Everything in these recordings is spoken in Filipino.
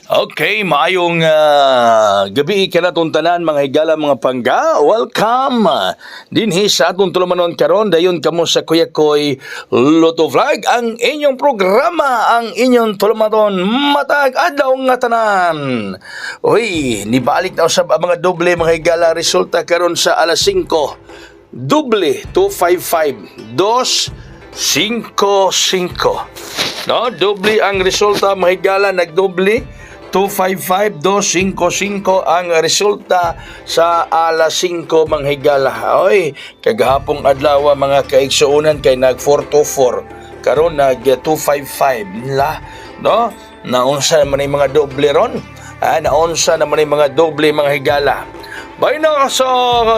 Okay, maayong gabi ka na tanan mga higala mga pangga. Welcome dinhi sa atong tulumanon karon dayon kamo sa Kuya Koy Lotto Vlog, ang inyong programa, ang inyong tulumanon matag adlaw nga tanan. Uy, nibalik na usab ang mga doble mga higala, resulta karon sa alas 5. Doble 255 255. No, doble ang resulta mga higala, nagdoble 255, 255 ang resulta sa alas 5 mga higala. Oy, kagahapong adlaw mga kaigsuonan kay nag 424. Karon nag 255 la, no? Naunsa man ay mga doble ron. Naunsa naman ay mga doble mga higala. Bay na, so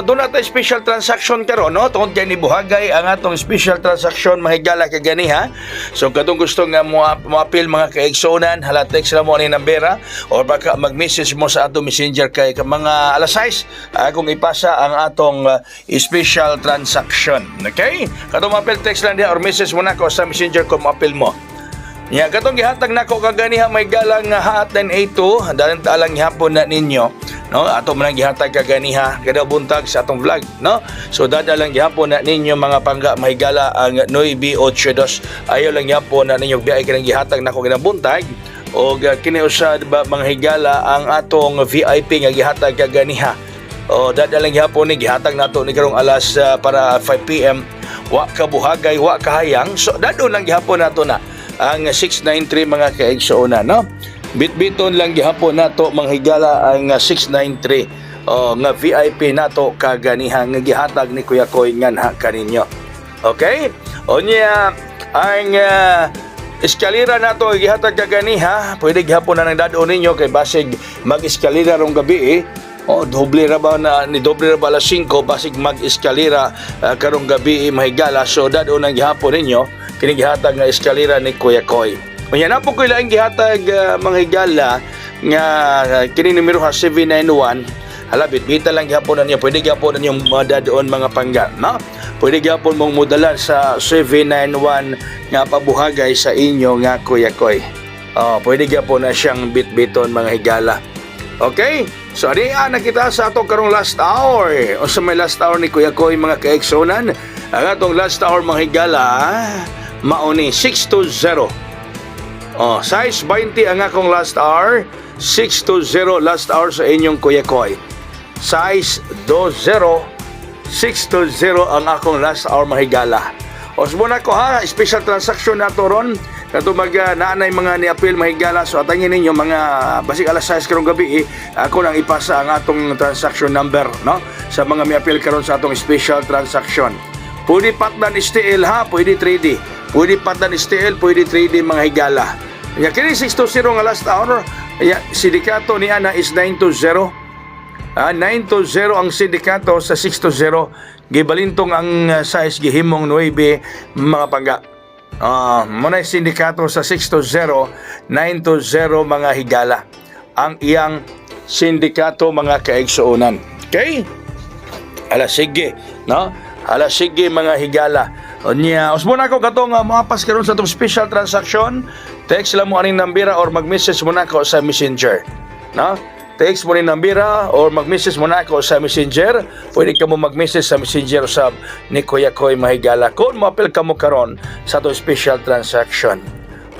doon natin special transaction karon, no? Tungod kay ni buhagay ang atong special transaction mahigala kagani ha. So katong gusto nga mo-appeal mga kaigsuonan, hala text na mo ni nambera or baka mag-message mo sa atong messenger kay mga alas 6 kung ipasa ang atong special transaction. Okay? Katong mo-appeal text lang diha or message mo na ko sa messenger kung mo-appeal mo. Nya katong gihatag nako kagani ha, may galang hat 982 dalan talang gihapon na ninyo, no? Ato man gihatag kagani ha kada buntag sa atong vlog, no? So dadalang gihapon na ninyo mga pangga mahigala ang 982. Ayo lang gihapon na ninyo biay kanang gihatag nako kada buntag o kini usad ba mga higala ang atong VIP nga gihatag kagani ha. O dadalang gihapon ni gihatag nato ni karong alas para 5 PM. Wa ka buhagay, wa ka hayang. So dadon lang gihapon nato na ang 693 mga kaigsuonan, no? Bitbiton lang gihapon nato mga higala ang 693 nga VIP nato kaganiha nga gihatag ni Kuya Koy nganha kaninyo. Okay? Onya ang eskalera nato gihatag kaganiha, pwede gihapon na nang dadon ninyo kay basig mag-eskalera rong gabi doble ra ba na ni doble ra ba alas 5 basig mag-eskalera karong gabi mahigala. So dadon ang gihapon ninyo kini gihatag nga eskalera ni Kuya Koy. Unya na po ko laing gihatag mga higala nga kini numero 791. Hala bitbita lang gihapon ninyo, pwede gihapon ninyo madadoon mga pangga, no? Pwede gihapon mong modalan sa 791 nga pabuhagay sa inyo nga Kuya Koy. Pwede gihapon na siyang bitbiton mga higala. Okay? So na kita sa atong karong last hour. O sa may last hour ni Kuya Koy mga kaigsuonan, ang atong last hour mga higala mauni 620. Size 20 ang akong last hour, 620 last hour sa inyong Kuya Koy. Size 20, 620 ang akong last hour mahigala. Osbon ako ha, special transaction nato ron. Kato naanay mga ni-appeal mahigala. So atangin ninyo mga basig alas 6 karong gabi ako nang ipasa ang atong transaction number, no? Sa mga mi-appeal karon sa atong special transaction. Pwede patdan STL ha, pwede 3D. Pwede patdan STL, pwede 3D mga higala. Kini 620 nga last hour, sindikato ni ana is 920. 920 ang sindikato sa 620. Gibalintong ang size gihimong 9 mga pangga. Muna sindikato sa 620, 920 mga higala. Ang iyang sindikato mga kaigsuonan. Okay? Ala sige, no? Ala sige mga higala. Onya, usbon ako katong mapas karon sa atong special transaction. Text lang mo aning nambira or mag-message mo na ako sa messenger, no? Text mo rin nambira or mag-message mo na ako sa messenger. Pwede ka mo mag-message sa messenger usab ni Kuya Koy mahigala kung ma-appeal ka mo karon sa atong special transaction.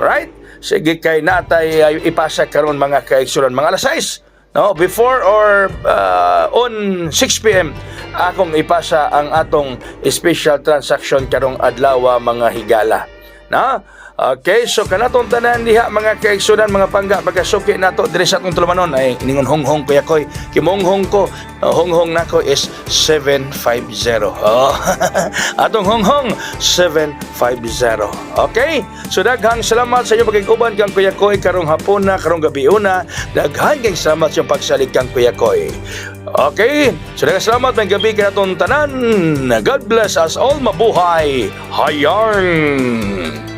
Right? Sige kay natay ipasa karon mga kaigsuonan mga alas 6, no? Before or on 6 PM akong ipasa ang atong special transaction karong adlaw mga higala, no? Okay, so kanatong tanan diha mga kaigsuonan mga pangga pagkasuki nato diri sa atong tulumanon ay ningon honghong Kuya Koy. Kimonghong ko, honghong nako is 750. Atong honghong 750. Okay? So daghang salamat sa inyo pagkiguban kang Kuya Koy karong hapon na karong gabi una. Daghang salamat sa pagsalig kang Kuya Koy. Okay? So daghang salamat mga gabi kanatong tanan. God bless us all, mabuhay. Hayang.